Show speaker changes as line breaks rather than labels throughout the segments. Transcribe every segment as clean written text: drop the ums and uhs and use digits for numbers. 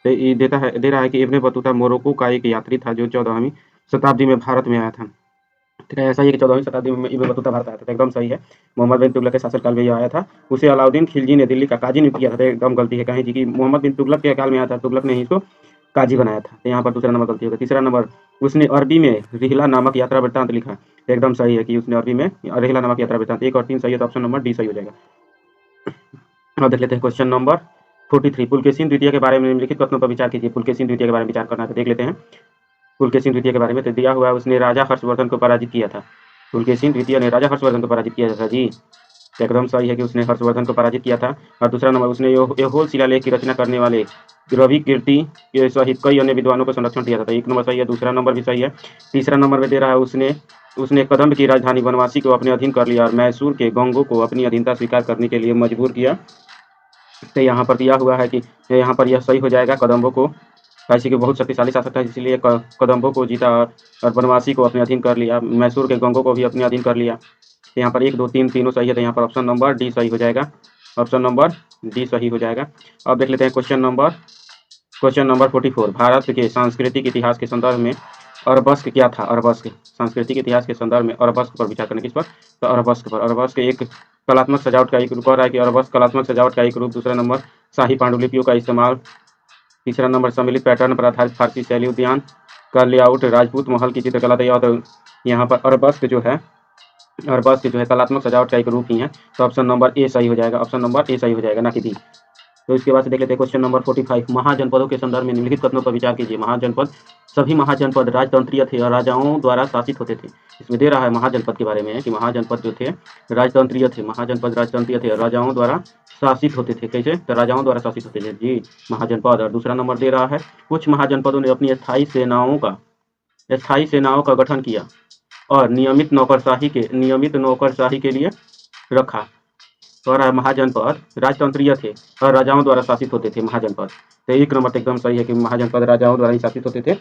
तो ये दे रहा है कि इब्न बतूता मोरक्को का एक यात्री था जो 14वीं शताब्दी में भारत में आया था। ठीक है, ऐसा ही है कि 14वीं शताब्दी में इब्न बतूता भारत आया था, तो एकदम सही है। मोहम्मद बिन तुगलक के शासनकाल में ये आया था। उसे अलाउद्दीन खिलजी ने दिल्ली का काजी नियुक्त किया था, तो एकदम गलती है कहीं जी कि मोहम्मद बिन तुगलक के काल में आया था, तुगलक ने ही इसको काजी बनाया था। तो यहाँ पर दूसरा नंबर गलती होगा। तीसरा नंबर, उसने अरबी में रिहला नामक यात्रा वृत्तांत लिखा। तो एकदम सही है कि उसने अरबी में रिहला नामक यात्रा वृत्तांत। 1 और 3 सही है, तो ऑप्शन नंबर डी सही हो जाएगा। अब देख लेते हैं क्वेश्चन नंबर 43। पुलकेशिन द्वितीय के बारे में निम्नलिखित कथनों पर विचार कीजिए। पुलकेशिन द्वितीय के बारे में विचार करना है, तो देख लेते हैं। पुलकेशिन द्वितीय के बारे में तो दिया हुआ है, उसने राजा हर्षवर्धन को पराजित किया था। पुलकेशिन द्वितीय ने राजा हर्षवर्धन को पराजित किया था जी। तो एकदम सही है कि उसने हर्षवर्धन को पराजित किया था। और दूसरा नंबर, उसने ऐहोल शिलालेख की रचना करने वाले रवि कीर्ति के सहित कई अन्य विद्वानों को संरक्षण दिया था। तो 1 नंबर सही है, दूसरा नंबर भी सही है। तीसरा नंबर में दे रहा है, उसने उसने कदम्ब की राजधानी बनवासी को अपने अधीन कर लिया और मैसूर के गंगों को अपनी अधीनता स्वीकार करने के लिए मजबूर किया। तो यहाँ पर दिया हुआ है कि यहाँ पर यह सही हो जाएगा, कदम्बों को, ऐसे कि बहुत शक्तिशाली शासक था, इसलिए कदम्बों को जीता और बनवासी को अपने अधीन कर लिया, मैसूर के गंगों को भी अपने अधीन कर लिया। तो यहाँ पर 1, 2, 3 तीनों सही है, तो यहाँ पर ऑप्शन नंबर डी सही हो जाएगा। ऑप्शन नंबर डी सही हो जाएगा। अब देख लेते हैं क्वेश्चन नंबर 44। भारत के सांस्कृतिक इतिहास के संदर्भ में अरबस्क क्या था? अरबस्क सांस्कृतिक इतिहास के संदर्भ में अरबस्क पर विचार करने, किस पर? तो अरबस्क पर। अरबस्क एक कलात्मक सजावट का एक रूप, कह रहा है कि अरबस्क कलात्मक सजावट का एक रूप। दूसरा नंबर, शाही पांडुलिपियों का इस्तेमाल। तीसरा नंबर, सम्मिलित पैटर्न पर आधारित फारसी शैली उद्यान का लेआउट, राजपूत महल की चित्रकला। तो यहाँ पर अरबस्क जो है कलात्मक सजावट का एक रूप ही है। तो ऑप्शन नंबर ए सही हो जाएगा। ऑप्शन नंबर ए सही हो जाएगा, ना कि बी। तो इसके बाद से देख लेते हैं क्वेश्चन नंबर 45। महाजनपदों के संदर्भ में निम्नलिखित कथनों पर विचार कीजिए। महाजनपद, सभी महाजनपद राजतंत्रीय थे और राजाओं द्वारा शासित होते थे। इसमें दे रहा है महाजनपद के बारे में कि महाजनपद जो थे राजतंत्रीय थे, महाजनपद राजतंत्रीय थे और राजाओं द्वारा शासित होते थे। कैसे? तो राजाओं द्वारा शासित होते थे जी महाजनपद। और दूसरा नंबर दे रहा है, कुछ महाजनपदों ने अपनी स्थायी सेनाओं का गठन किया और नियमित नौकरशाही के लिए रखा। और महाजनपद राजतंत्रीय थे और राजाओं द्वारा शासित होते थे महाजनपद। तो 1 नंबर तो एकदम सही है कि महाजनपद राजाओं द्वारा ही शासित होते थे।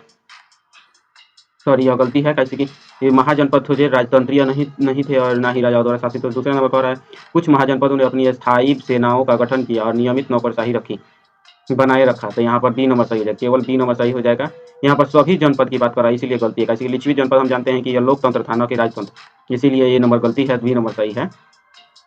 सॉरी, यह गलती है, कैसे कि ये महाजनपद थे राजतंत्रीय नहीं थे और ना ही राजाओं द्वारा शासित होते। दूसरा नंबर कह रहा है, कुछ महाजनपदों ने अपनी स्थायी सेनाओं का गठन किया और नियमित नौकरशाही बनाए रखा। तो यहाँ पर बी नंबर सही हो जाएगा, केवल बी नंबर सही हो जाएगा। यहाँ पर सभी जनपद की बात कर रहा है, इसीलिए गलती है। कैसे कि लिच्छवी जनपद हम जानते हैं कि यह लोकतंत्र था, न कि राजतंत्र, इसीलिए ये नंबर गलती है, बी नंबर सही है।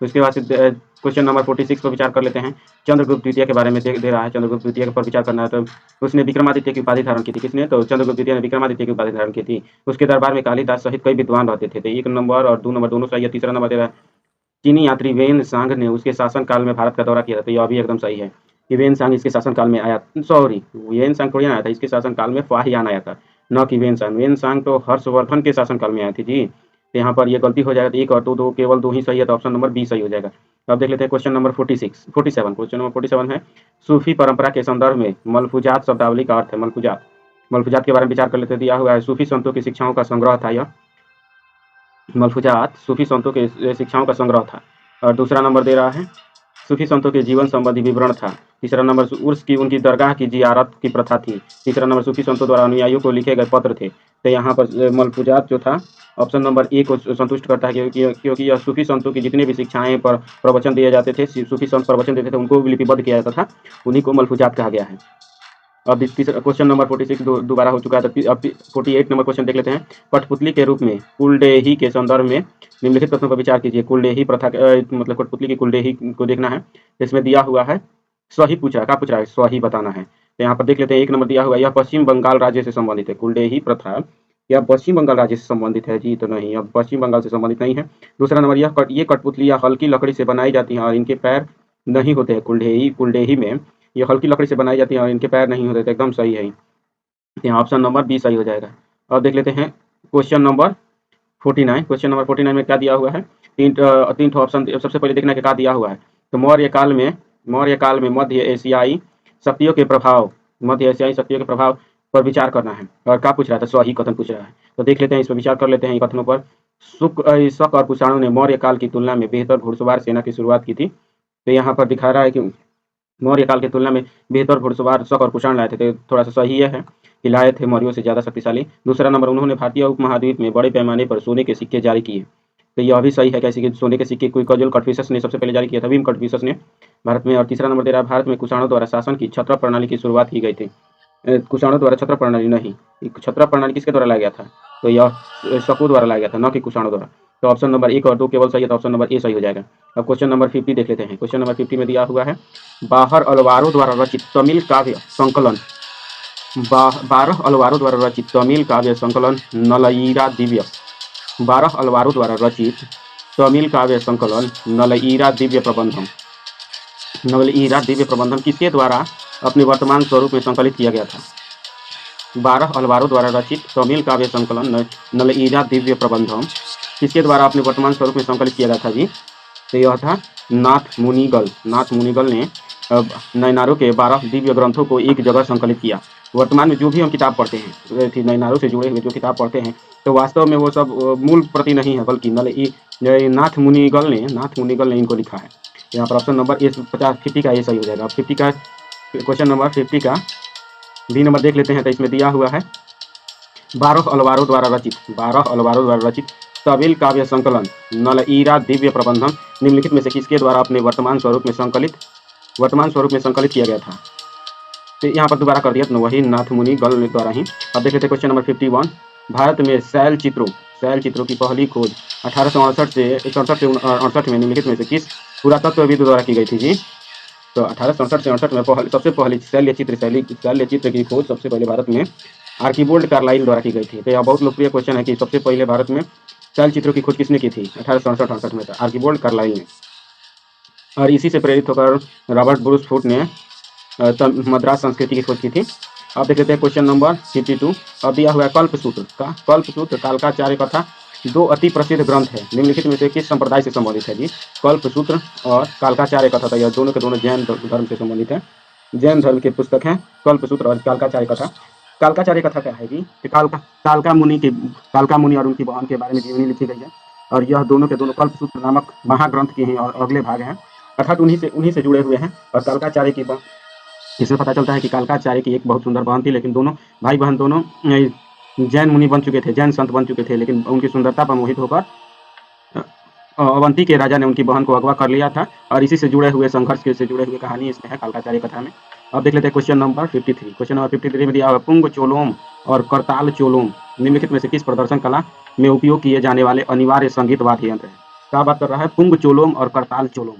तो इसके बाद से क्वेश्चन नंबर 46 पर विचार कर लेते हैं। चंद्रगुप्त द्वितीय के बारे में दे रहा है, चंद्रगुप्त द्वितीय पर विचार करना है। तो उसने विक्रमादित्य की उपाधि धारण की थी। किसने? तो चंद्रगुप्त द्वितीय ने विक्रमादित्य की उपाधि धारण की थी। उसके दरबार में कालिदास सहित कई विद्वान रहते थे। तो 1 नंबर और 2 नंबर दोनों सही है। तीसरा नंबर दे रहा है, चीनी यात्री वेन सांग ने उसके शासनकाल में भारत का दौरा किया था। तो यह भी एकदम सही है कि वेन सांग इसके शासनकाल में आया। सॉरी, वेन सांग थोड़ी आया था, इसके शासनकाल में फाहियान आया था, न कि वेन सांग। वेन सांग तो हर्षवर्धन के शासनकाल में आई थी जी। तो यहाँ पर ये गलती हो जाएगा। 1 और 2 केवल 2 ही सही है, तो ऑप्शन नंबर बी सही हो जाएगा। अब देख लेते हैं क्वेश्चन नंबर 47। क्वेश्चन नंबर 47 है, सूफी परंपरा के संदर्भ में मलफूजात शब्दावली का अर्थ है। मलफूजात के बारे में विचार कर लेते हैं। दिया हुआ है, सूफी संतों की शिक्षाओं का संग्रह था। यह मलफूजात सूफी संतों के शिक्षाओं का संग्रह था। और दूसरा नंबर दे रहा है, सूफी संतों के जीवन संबंधी विवरण था। तीसरा नंबर, उर्स की उनकी दरगाह की जियारत की प्रथा थी। तीसरा नंबर, सूफी संतों द्वारा अनुयायियों को लिखे गए पत्र थे। तो यहाँ पर मलफूजात जो था ऑप्शन नंबर ए को संतुष्ट करता है, क्योंकि यह सूफी संतों की जितने भी शिक्षाएं पर प्रवचन दिए जाते थे, सूफी संत प्रवचन देते थे, उनको लिपिबद्ध किया जाता था, उन्हीं को मलफूजात कहा गया है। अब क्वेश्चन नंबर 46 दोबारा हो चुका है। तो अब 48 नंबर क्वेश्चन देख लेते हैं। कठपुतली के रूप में कुलडेही के संदर्भ में निम्नलिखित कथनों पर विचार कीजिए। कुलडेही प्रथा मतलब कठपुतली की कुलडेही को देखना है। इसमें दिया हुआ है, सही पूछ रहा है, क्या पूछ रहा है? सही बताना है। तो यहाँ पर देख लेते हैं। 1 नंबर दिया हुआ है, यह पश्चिम बंगाल राज्य से संबंधित है। कुलडेही प्रथा यह पश्चिम बंगाल राज्य से संबंधित है जी। तो नहीं, अब पश्चिम बंगाल से संबंधित नहीं है। दूसरा नंबर, ये कठपुतलियाँ हल्की लकड़ी से बनाई जाती हैं और इनके पैर नहीं होते हैं। कुलडेही में ये हल्की लकड़ी से बनाई जाती है और इनके पैर नहीं होते। तो एकदम सही है, यहाँ ऑप्शन नंबर बी सही हो जाएगा। अब देख लेते हैं क्वेश्चन नंबर 49। क्वेश्चन नंबर 49 में क्या दिया हुआ है? तीन ऑप्शन। सबसे पहले देखना है क्या दिया हुआ है। तो मौर्य काल में मध्य एशियाई शक्तियों के प्रभाव पर विचार करना है। और क्या पूछ रहा था? सही कथन पूछ रहा है। तो देख लेते हैं, इस पर विचार कर लेते हैं कथनों पर। शक और कुषाणों ने मौर्य काल की तुलना में बेहतर घुड़सवार सेना की शुरुआत की थी। तो यहाँ पर दिखा रहा है कि मौर्य काल की तुलना में बेहतर घुड़सवार शक और कुषाण लाए थे। तो थोड़ा सा सही है कि लाए थे मौर्यों से ज़्यादा शक्तिशाली। दूसरा नंबर, उन्होंने भारतीय उपमहाद्वीप में बड़े पैमाने पर सोने के सिक्के जारी किए। तो यह भी सही है, कैसे कि सोने के सिक्के कोई कजल कटफिसस ने सबसे पहले जारी किया था, भीम कटफिसस ने भारत में। और तीसरा नंबर दे रहा है, भारत में कुषाणों द्वारा शासन की छत्र प्रणाली की शुरुआत की गई थी। कुषाणों द्वारा छत्र प्रणाली नहीं, छत्र प्रणाली किसके द्वारा लाया गया था? तो यह शकु द्वारा लाया गया था, न कि कुषाणों द्वारा। तो ऑप्शन नंबर 1 और 2 केवल सही है, तो ऑप्शन नंबर ए सही हो जाएगा। अब क्वेश्चन नंबर 50 देख लेते हैं। क्वेश्चन नंबर 50 में दिया हुआ है, बाहर अलवारो द्वारा रचित तमिल काव्य संकलन 12 अलवारो द्वारा रचित तमिल काव्य संकलन नलईरा दिव्य 12 अलवारो द्वारा रचित तमिल काव्य संकलन नलईरा दिव्य प्रबंधम किसके द्वारा अपने वर्तमान स्वरूप में संकलित किया गया था? 12 अलवारो द्वारा रचित तमिल काव्य संकलन नलईरा दिव्य प्रबंधम किसके द्वारा अपने वर्तमान स्वरूप में संकलित किया गया था जी? तो यह था नाथ मुनिगल ने नैनारों के 12 दिव्य ग्रंथों को एक जगह संकलित किया। वर्तमान में जो भी हम किताब पढ़ते हैं, नैनारों से जुड़े हुए जो किताब पढ़ते हैं, तो वास्तव में वो सब मूल प्रति नहीं है, बल्कि नाथ मुनिगल ने इनको लिखा है। यहाँ पर ऑप्शन नंबर ए 50 का ये सही हो जाएगा। 50 का क्वेश्चन नंबर 50 का बी नंबर देख लेते हैं। तो इसमें दिया हुआ है 12 अलवारों द्वारा रचित तमिल काव्य संकलन नलईरा दिव्य प्रबंधम निम्नलिखित में से किसके द्वारा अपने वर्तमान स्वरूप में संकलित किया गया था? तो यहाँ पर दोबारा कर दिया, तो वही नाथ मुनि गल द्वारा ही। अब देख लेते हैं क्वेश्चन नंबर 51। भारत में शैल चित्रों की पहली खोज 1868 से 68 में निम्नलिखित में से किस पुरातत्वविद द्वारा की गई थी जी? तो 1867 से 68 में सबसे पहली शैल्य चित्र की खोज सबसे पहले भारत में आर्किबोल्ड कार्लाइल द्वारा की गई थी। तो यह बहुत लोकप्रिय क्वेश्चन है कि सबसे पहले भारत में शैल चित्रों की खोज किसने की थी? 1867-68 में आर्किबोल्ड कार्लाइल ने। और इसी से प्रेरित होकर रॉबर्ट ब्रूस फूट ने मद्रास संस्कृति की खोज की थी। अब देख लेते हैं क्वेश्चन नंबर 52। अब दिया हुआ है कल्पसूत्र कालकाचार्य कथा 2 अति प्रसिद्ध ग्रंथ है, निम्नलिखित में से किस संप्रदाय से संबंधित है जी? कल्पसूत्र और कालकाचार्य कथा, तो यह दोनों के दोनों जैन धर्म से संबंधित है। जैन धर्म के पुस्तक हैं कल्पसूत्र और कालकाचार्य कथा। कालकाचार्य कथा क्या है जी? कालका मुनि और उनकी बहन के बारे में जीवनी लिखी गई है, और यह दोनों के दोनों कल्पसूत्र नामक महाग्रंथ के ही और अगले भाग हैं, अर्थात उन्हीं से जुड़े हुए हैं। और कालकाचार्य की इससे पता चलता है कि कालकाचार्य की एक बहुत सुंदर बहन थी, लेकिन दोनों भाई बहन दोनों जैन मुनि बन चुके थे, जैन संत बन चुके थे, लेकिन उनकी सुंदरता पर मोहित होकर अवंती के राजा ने उनकी बहन को अगवा कर लिया था, और इसी से जुड़े हुए संघर्ष से जुड़े हुए कहानी इसमें है कालकाचार्य कथा में। अब देख लेते हैं क्वेश्चन नंबर 53। क्वेश्चन नंबर 53 में दिया हुआ पुंग चोलोम और करताल चोलोम निम्नलिखित में से किस प्रदर्शन कला में उपयोग किए जाने वाले अनिवार्य संगीत वाद्य यंत्र है? क्या बात कर रहा है? पुंग चोलोम और करताल चोलोम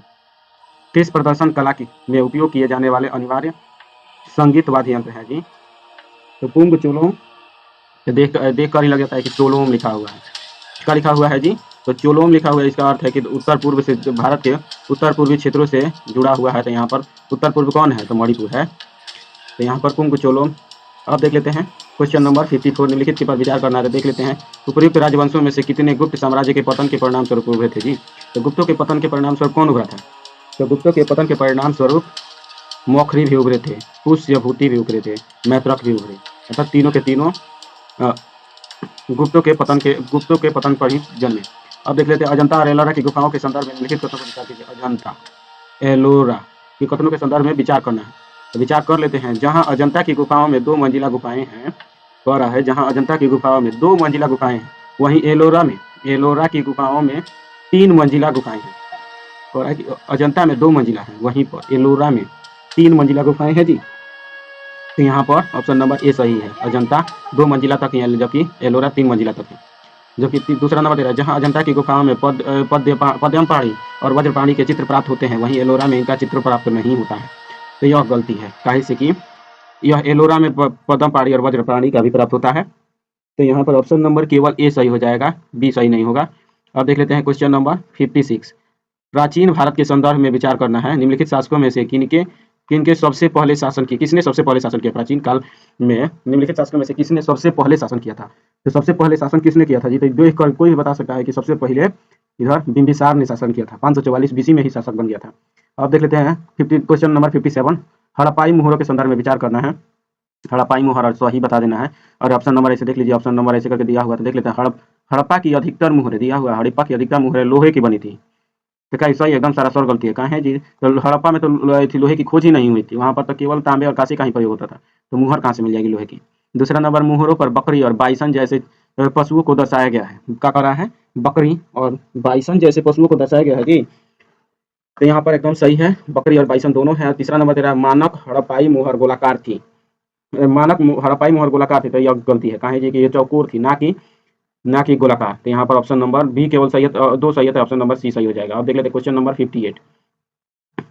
किस प्रदर्शन कला में उपयोग किए जाने वाले अनिवार्य संगीत वाद्य यंत्र है जी? तो पुंग चोलोम देख कर ही लग जाता है कि चोलोम लिखा हुआ है। क्या लिखा हुआ है जी? तो चोलोम लिखा हुआ है। इसका अर्थ है कि उत्तर पूर्व से, भारत के उत्तर पूर्वी क्षेत्रों से जुड़ा हुआ है। तो यहाँ पर उत्तर पूर्व कौन है? तो मणिपुर है। तो यहाँ पर पुंग चोलोम। अब देख लेते हैं क्वेश्चन नंबर 54। निम्नलिखित के पर विचार करना है। देख लेते हैं उपयुक्त राजवंशों में से कितने गुप्त साम्राज्य के पतन के परिणाम स्वरूप उभरे थे जी? तो गुप्तों के पतन के परिणाम स्वरूप कौन उभरा था? तो गुप्तों के पतन के परिणाम स्वरूप मौखरी भी उभरे थे, पुष्यभूति भी उभरे थे, मैत्रक भी उभरे, अर्थात तीनों के तीनों गुप्तों के पतन पर ही जन्मे। अब देख लेते हैं अजंता और एलोरा की गुफाओं के संदर्भ में निम्नलिखित कथनों पर विचार कीजिए। अजंता एलोरा की कथनों के संदर्भ में विचार करना है, तो विचार कर लेते हैं। जहां अजंता की गुफाओं में 2 मंजिला गुफाएं हैं, कह रहा है जहां अजंता की गुफाओं में 2 मंजिला गुफाएं हैं, वहीं एलोरा की गुफाओं में 3 मंजिला गुफाएं हैं। कह रहा है कि अजंता में 2 मंजिला है, वहीं पर एलोरा में 3 मंजिला गुफाएं हैं जी। तो यहाँ पर ऑप्शन नंबर ए सही है, अजंता 2 मंजिला तक है, जबकि एलोरा 3 मंजिला तक है। जबकि दूसरा नंबर दे रहा है जहाँ अजंता की गुफाओं में पद्मपाणी और वज्रपाणी के चित्र प्राप्त होते हैं, वहीं एलोरा में इनका चित्र प्राप्त नहीं होता है। तो यह गलती है, काहे से कि यह एलोरा में पद्मपाणी और वज्रपाणी का भी प्राप्त होता है। तो यहाँ पर ऑप्शन नंबर केवल ए सही हो जाएगा, बी सही नहीं होगा। अब देख लेते हैं क्वेश्चन नंबर 56। प्राचीन भारत के संदर्भ में विचार करना है। निम्नलिखित शासकों में से किनके सबसे पहले शासन किया? किसने सबसे पहले शासन किया प्राचीन काल में? निम्नलिखित शासकों में से किसने सबसे पहले शासन किया था? तो सबसे पहले शासन किसने किया था जी? तो देख कर कोई भी बता सकता है कि सबसे पहले इधर बिंबिसार ने शासन किया था, 544 बीसी में ही शासक बन गया था। अब देख लेते हैं क्वेश्चन नंबर 57। हड़प्पाई मोहरों के संदर्भ में विचार करना है। हड़प्पाई मोहर सही बता देना है, और ऑप्शन नंबर ऐसे देख लीजिए, ऑप्शन नंबर ऐसे करके दिया हुआ तो देख लेते हैं। हड़प्पा की अधिकतर मोहरें दिया हुआ, हड़प्पा की अधिकतर मोहरें लोहे की बनी थी। तो क्या सही एकदम सारा सर गलती है? कहाँ है जी? तो हड़प्पा में तो लोहे की खोज ही नहीं हुई थी, वहां पर तो केवल तांबे और कांसे का ही प्रयोग होता था, तो मुहर कहाँ से मिल जाएगी लोहे की? दूसरा नंबर, मुहरों पर बकरी और बाइसन जैसे पशुओं को दर्शाया गया है। क्या कर रहा है? बकरी और बाइसन जैसे पशुओं को दर्शाया गया है जी। तो यहाँ पर एकदम सही है, बकरी और बाइसन दोनों है। तीसरा नंबर तेरा मानक हड़प्पाई मुहर गोलाकार थी। मानक हड़प्पाई मोहर गोलाकार थी, तो यह गलती है। कहाँ है जी कि ये चौकोर थी, ना कि गोलाकार। तो यहाँ पर ऑप्शन नंबर बी केवल सही है, दो सही है, तो ऑप्शन नंबर सी सही हो जाएगा। अब देख लेते हैं क्वेश्चन नंबर 58।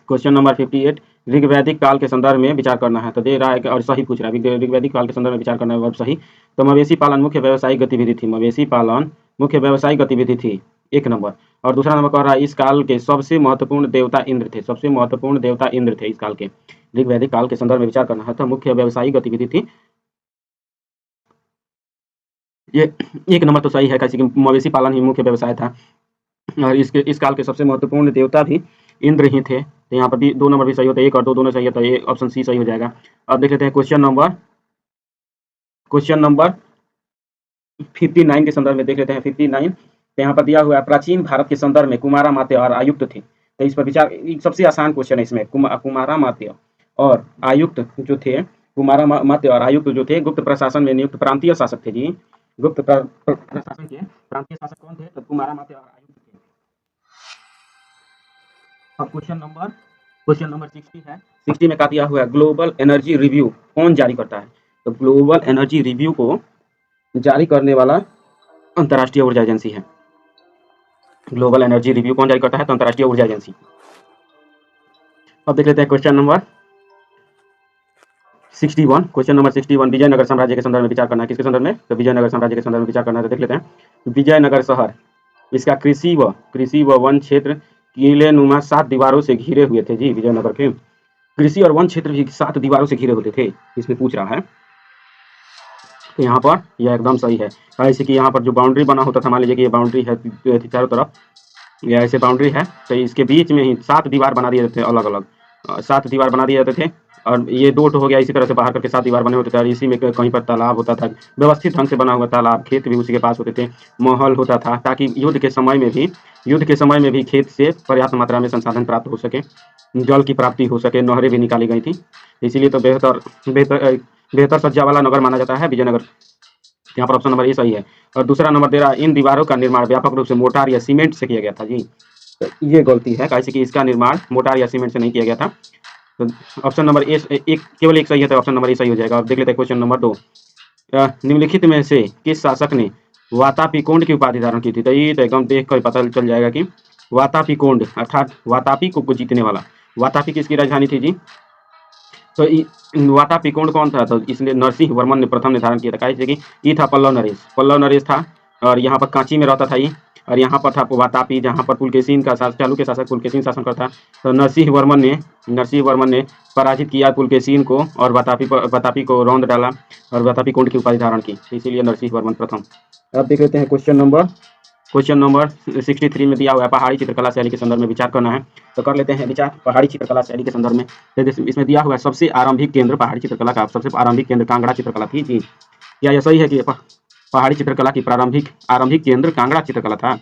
क्वेश्चन नंबर 58, ऋग्वैदिक काल के संदर्भ में विचार करना है। तो दे रहा है कि और सही पूछ रहा है, ऋग्वैदिक काल के संदर्भ में विचार करना है, वर्ब सही। तो मवेशी पालन मुख्य व्यावसायिक गतिविधि थी, मवेशी पालन मुख्य व्यावसायिक गतिविधि थी, एक नंबर। और दूसरा नंबर कह रहा है इस काल के सबसे महत्वपूर्ण देवता इंद्र थे, सबसे महत्वपूर्ण देवता इंद्र थे इस काल के। ऋग्वैदिक काल के संदर्भ में विचार करना है, तो मुख्य व्यावसायिक गतिविधि थी, ये एक नंबर तो सही है, कैसे कि मवेशी पालन ही मुख्य व्यवसाय था। और इस काल के सबसे महत्वपूर्ण देवता भी इंद्र ही थे। तो यहाँ पर भी दो नंबर भी सही होता है, एक और दो दोनों सही है, तो ये ऑप्शन सी सही हो जाएगा। अब देख लेते हैं क्वेश्चन नंबर 59 के संदर्भ में देख लेते हैं। 59 तो यहाँ पर दिया हुआ है प्राचीन भारत के संदर्भ में कुमारा मात्य और आयुक्त थे। तो इस पर विचार, सबसे आसान क्वेश्चन है इसमें। कुमारा मात्य और आयुक्त जो थे, कुमारा मात्य और आयुक्त जो थे गुप्त प्रशासन में नियुक्त प्रांतीय शासक थे जी। गुप्त प्रशासन के प्रांतीय शासक कौन थे? तो कुमारा मात्य और आयुक्त थे। अब क्वेश्चन नंबर 60 है। 60 में क्या दिया हुआ है, ग्लोबल एनर्जी रिव्यू कौन जारी करता है? तो ग्लोबल एनर्जी रिव्यू को जारी करने वाला अंतर्राष्ट्रीय ऊर्जा एजेंसी है। ग्लोबल एनर्जी रिव्यू कौन जारी करता है? तो अंतर्राष्ट्रीय ऊर्जा एजेंसी। अब देख लेते हैं question number 61। Question number 61, Vijayanagara साम्राज्य के संदर्भ में विचार करना है। किसके संदर्भ में? तो विजयनगर साम्राज्य के संदर्भ में विचार करना है। तो देख लेते हैं विजयनगर शहर, इसका कृषि व वन क्षेत्र किलेनुमा 7 दीवारों से घिरे हुए थे जी। विजयनगर के कृषि और वन क्षेत्र भी 7 दीवारों से घिरे होते थे, इसमें पूछ रहा है। तो यहाँ पर यह एकदम सही है। ऐसे कि यहाँ पर जो बाउंड्री बना होता था, मान लीजिए कि ये बाउंड्री है चारों तरफ, या ऐसे बाउंड्री है, तो इसके बीच में ही 7 दीवार बना दिए जाते थे, अलग अलग 7 दीवार बना दिए जाते थे। और ये 2 हो गया, इसी तरह से बाहर करके 7 दीवार बने होते थे। और इसी में कहीं पर तालाब होता था, व्यवस्थित ढंग से बना हुआ तालाब, खेत भी उसी के पास होते थे, महल होता था, ताकि युद्ध के समय में भी खेत से पर्याप्त मात्रा में संसाधन प्राप्त हो सके, जल की प्राप्ति हो सके। नहरें भी निकाली गई थी, इसीलिए तो बेहतर सज्जा वाला नगर माना जाता है विजयनगर। यहाँ पर ऑप्शन नंबर ए सही है। और दूसरा नंबर दे रहा है इन दीवारों का निर्माण व्यापक रूप से मोटार या सीमेंट से किया गया था जी। तो ये गलती है, कैसे कि इसका निर्माण मोटार या सीमेंट से नहीं किया गया था। तो ऑप्शन नंबर ए केवल एक सही है, तो ऑप्शन नंबर ए सही हो जाएगा। अब देख लेते हैं क्वेश्चन नंबर 2। निम्नलिखित में से किस शासक ने वातापीकोंड की उपाधि धारण की थी? तो ये तो एकदम देख कर पता चल जाएगा कि वातापीकोंड अर्थात वातापी को जीतने वाला। वातापी किसकी राजधानी थी जी? तो वातापीकोंड कौन था? तो इसलिए नरसिंह वर्मन ने प्रथम निर्धारण किया था। कैसे कि ये था पल्लव नरेश था, और यहाँ पर कांची में रहता था ये। और यहाँ पर था वातापी, जहाँ पर पुलकेशिन का चालुक्य शासक पुलकेशिन शासन करता। तो नरसिंह वर्मन ने पराजित किया पुलकेशिन को, और वातापी को रौंद डाला, और वातापीकोंड की उपाधि धारण की, इसलिए नरसिंह वर्मन प्रथम। अब देख लेते हैं क्वेश्चन नंबर 63 में दिया हुआ है पहाड़ी चित्रकला शैली के संदर्भ में विचार करना है। तो कर लेते हैं विचार पहाड़ी चित्रकला शैली के संदर्भ में। तो इसमें दिया हुआ है सबसे आरंभिक केंद्र पहाड़ी चित्रकला का, सबसे आरंभिक केंद्र कांगड़ा चित्रकला थी जी। क्या यह सही है कि पहाड़ी चित्रकला की आरंभिक केंद्र कांगड़ा चित्रकला था?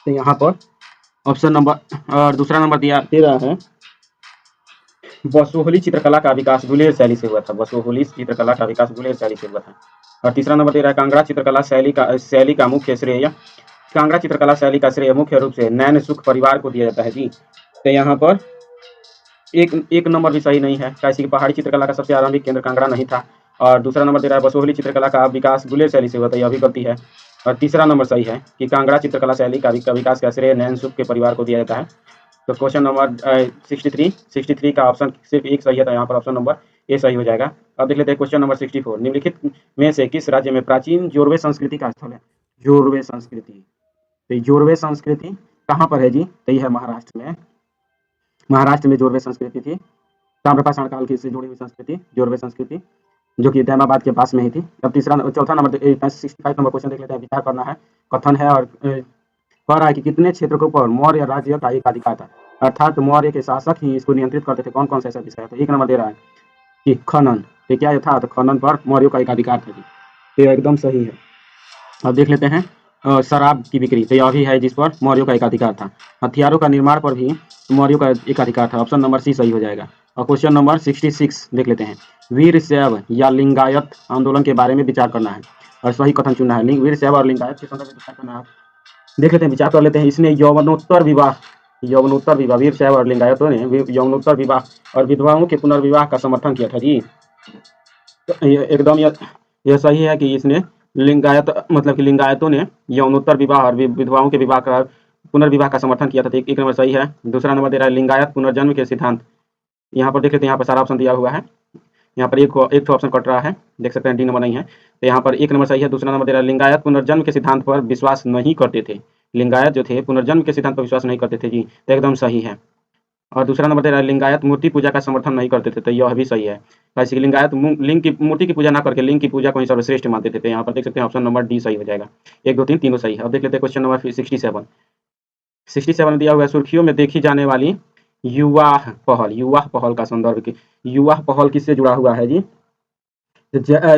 तो यहाँ पर ऑप्शन नंबर और दूसरा नंबर दे रहा है बसोहली चित्रकला का विकास गुलेर शैली से हुआ था। बसोहली चित्रकला का विकास गुलेर शैली से हुआ था। और तीसरा नंबर दे रहा है कांगड़ा चित्रकला शैली का मुख्य श्रेय, कांगड़ा चित्रकला शैली का श्रेय मुख्य रूप से नैन सुख परिवार को दिया जाता है जी। तो यहाँ पर एक नंबर भी सही नहीं है, कैसे कि पहाड़ी चित्रकला का सबसे आरंभिक केंद्र कांगड़ा नहीं था। और दूसरा नंबर दे रहा है बसोहली चित्रकला का विकास गुलेर शैली से हुआ था, यह भी गलती है। और तीसरा नंबर सही है कि कांगड़ा चित्रकला शैली का विकास का श्रेय नैन सुख के परिवार को दिया जाता है। तो क्वेश्चन नंबर 63 का ऑप्शन सिर्फ एक सही है, तो यहाँ पर ऑप्शन नंबर ए सही हो जाएगा। अब देख लेते हैं क्वेश्चन नंबर 64, निम्नलिखित में से किस राज्य में प्राचीन जोरवे संस्कृति का स्थल है? जोरवे संस्कृति, तो जोरवे संस्कृति कहाँ पर है जी? तो यह है महाराष्ट्र में जोरवे संस्कृति थी, ताम्रपाषाण काल की से जुड़ी हुई संस्कृति जोरवे संस्कृति, जो कि दैमाबाद के पास में ही थी। अब चौथा नंबर 65 नंबर क्वेश्चन देख लेते हैं, विचार करना है, कथन है, और कह रहा है कि कितने क्षेत्रों पर मौर्य राज्य का एक अधिकार था, अर्थात मौर्य के शासक ही इसको नियंत्रित करते थे। कौन कौन सा ऐसा विषय है? तो एक नंबर दे रहा है कि खनन, तो क्या था? तो खनन पर मौर्यों का एक अधिकार था जी, तो एकदम सही है। अब देख लेते हैं शराब की बिक्री, तो यह भी है जिस पर मौर्यों का एक अधिकार था। हथियारों का निर्माण पर भी मौर्यों का एक अधिकार था, ऑप्शन नंबर सी सही हो जाएगा। और क्वेश्चन नंबर 66 देख लेते हैं, वीर शैव या लिंगायत आंदोलन के बारे में विचार करना है और सही कथन चुनना है। वीर शैव और लिंगायत के संदर्भ में विचार करना है। देख लेते हैं, विचार कर लेते हैं। इसने यौवनोत्तर विवाह वीर शैव और लिंगायतों ने यौवनोत्तर विवाह और विधवाओं के पुनर्विवाह का समर्थन किया था जी। तो एकदम यह सही है कि इसने लिंगायत मतलब कि लिंगायतों ने यौनोत्तर विवाह और विधवाओं के विवाह का पुनर्विवाह का समर्थन किया था। तो एक नंबर सही है। दूसरा नंबर दे रहा है लिंगायत पुनर्जन्म के सिद्धांत। यहाँ पर देख लेते हैं, यहाँ पर सारा ऑप्शन दिया हुआ है। यहाँ पर एक ऑप्शन कट रहा है, देख सकते हैं डी नंबर नहीं है। तो यहाँ पर एक नंबर सही है। दूसरा नंबर दे रहा है लिंगायत पुनर्जन्म के सिद्धांत पर विश्वास नहीं करते थे। लिंगायत जो थे पुनर्जन्म के सिद्धांत पर विश्वास नहीं करते थे जी, तो एकदम सही है। और दूसरा नंबर दे रहा है लिंगायत मूर्ति पूजा का समर्थन नहीं करते थे। तो यह भी सही है। वैसे कि लिंगायत लिंग की मूर्ति की पूजा ना करके लिंग की पूजा को ही सर्वश्रेष्ठ मानते थे। तो यहाँ पर देख सकते हैं ऑप्शन नंबर डी सही हो जाएगा। 1 2 3 तीनों सही है। अब देख लेते हैं क्वेश्चन नंबर 67 में दिया हुआ है सुर्खियों में देखी जाने वाली युवा पहल। युवा पहल का संदर्भ की युवा पहल किससे जुड़ा हुआ है जी?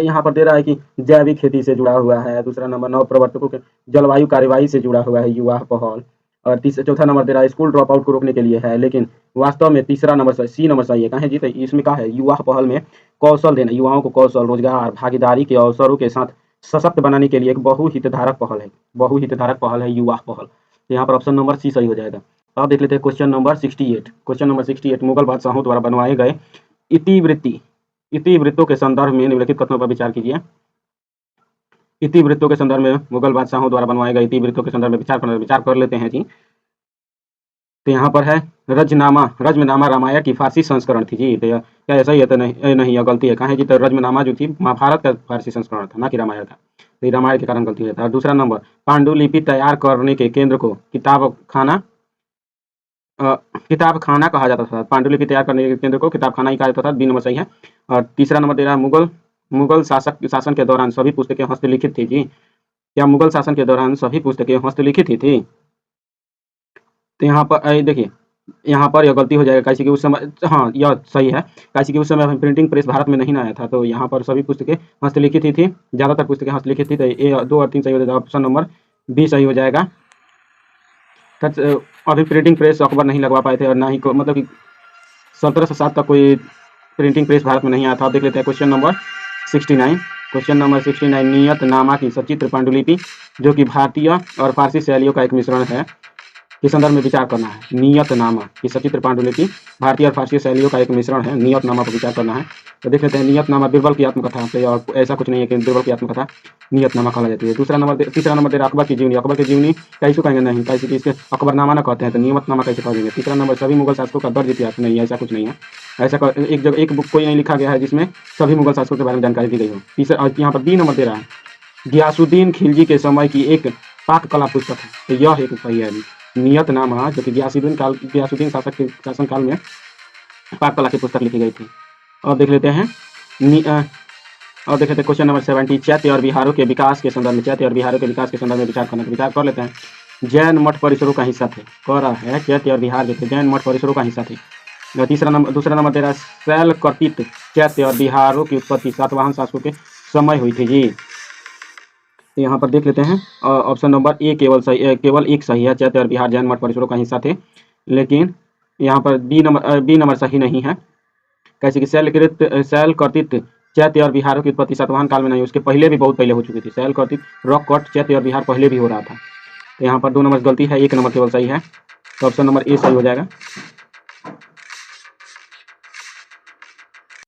यहाँ पर दे रहा है कि जैविक खेती से जुड़ा हुआ है। दूसरा नंबर नव प्रवर्तकों के जलवायु कार्यवाही से जुड़ा हुआ है युवा पहल। और चौथा नंबर दे रहा है स्कूल ड्रॉप आउट को रोकने के लिए है। लेकिन वास्तव में तीसरा नंबर सी नंबर सही है। कहें जी, तो इसमें क्या है? युवा पहल में कौशल देना, युवाओं को कौशल, रोजगार, भागीदारी के अवसरों के साथ सशक्त बनाने के लिए एक बहुहितधारक पहल है। बहुहितधारक पहल है युवा पहल। तो यहाँ पर ऑप्शन नंबर सी सही हो जाएगा। अब देख लेते हैं question number 68। Question number 68 Mughal बादशाहों द्वारा बनवाए गए इतिवृत्तों के संदर्भ में निम्नलिखित कथनों पर विचार कीजिए। इतिवृत्तों के संदर्भ में मुगल बादशाहों द्वारा बनवाए गए इतिवृत्तों के संदर्भ में विचार कर लेते हैं जी। तो यहाँ पर है रज्मनामा रामायण की फारसी संस्करण थी जी। तो क्या ऐसा ही है? तो नहीं, यह गलती है। कहाँ है जी? तो रज्मनामा जो थी महाभारत का फारसी संस्करण था, ना कि रामायण था। तो रामायण के कारण गलती है। और दूसरा नंबर पांडुलिपि तैयार करने के केंद्र को किताब खाना कहा जाता था। पांडुलिपि तैयार करने के केंद्र को किताब खाना ही कहा जाता था। बी नंबर सही है। और तीसरा नंबर दे रहा है मुगल शासन के दौरान सभी पुस्तकें हस्तलिखित थी जी। क्या मुगल शासन के दौरान सभी पुस्तकें हस्तलिखित ही थी? तो यहाँ पर देखिए, यहाँ पर यह गलती हो जाएगा। कैसे कि उस समय, हाँ यह सही है। कैसे कि उस समय प्रिंटिंग प्रेस भारत में नहीं आया था। तो यहाँ पर सभी पुस्तकें हस्तलिखित ही थी, ज़्यादातर पुस्तकें हस्तलिखित थी। तो ये 2 और 3 सही हो जाएगा। ऑप्शन नंबर बी सही हो जाएगा। अभी प्रिंटिंग प्रेस अकबर नहीं लगवा पाए थे, और ना ही मतलब कि 1707 तक कोई प्रिंटिंग प्रेस भारत में नहीं आया था। आप देख लेते हैं क्वेश्चन नंबर 69। क्वेश्चन नंबर 69 नियतनामा की सचित्र पांडुलिपि जो कि भारतीय और फारसी शैलियों का एक मिश्रण है के संदर्भ में विचार करना है। नियतनामा की सचित्र पांडुलिपि भारतीय और फारसी शैलियों का एक मिश्रण है। नियतनामा पर विचार करना है। तो देख लेते हैं नियतनामा बीरबल की आत्मकथा। तो ऐसा कुछ नहीं है कि बीरबल की आत्मकथा नियतनामा कहा जाती है। तीसरा नंबर दे रहा अकबर की जीवनी। अकबर की जीवनी कैसे कहेंगे? नहीं, कैसे कि इसके अकबरनामा ना कहते हैं, तो नियतनामा कैसे कह देंगे? तीसरा नंबर सभी मुगल शासकों का दर्ज इतिहास। नहीं, ऐसा कुछ नहीं है। एक बुक कोई नहीं लिखा गया है जिसमें सभी मुगल शासकों के बारे में जानकारी दी गई हो। तीसरा यहाँ पर बी नंबर दे रहा है गियासुद्दीन खिलजी के समय की एक पाक कला पुस्तक है। तो यह एक सही है। नियतनामा जो कि गियासुद्दीन शासक के शासनकाल में पाक कला की पुस्तक लिखी गई थी। और देख लेते हैं क्वेश्चन नंबर 70 चैत्य और बिहारों के विकास के संदर्भ में विचार कर लेते हैं। जैन मठ परिसरों का हिस्सा थे। कह रहा है चैत्य और बिहार जो थे जैन मठ परिसरों का हिस्सा थे। दूसरा नंबर दे रहा है शैल कर्तित चैत्य और बिहारों की उत्पत्ति सातवाहन शासकों के समय हुई थी जी। तो यहाँ पर देख लेते हैं ऑप्शन नंबर ए केवल एक सही है। चैत्य और बिहार जैन मठ परिसरों का हिस्सा थे। लेकिन यहाँ पर बी नंबर सही नहीं है। कैसे कि शैल कर्तित चैत्य और बिहारों की उत्पत्ति सातवाहन काल में नहीं, उसके पहले भी बहुत पहले हो चुकी थी। शैल कर्तित रॉक कट चैत्य और बिहार पहले भी हो रहा था। तो यहाँ पर 2 नंबर गलती है, 1 नंबर केवल सही है। तो ऑप्शन नंबर ए सही हो जाएगा।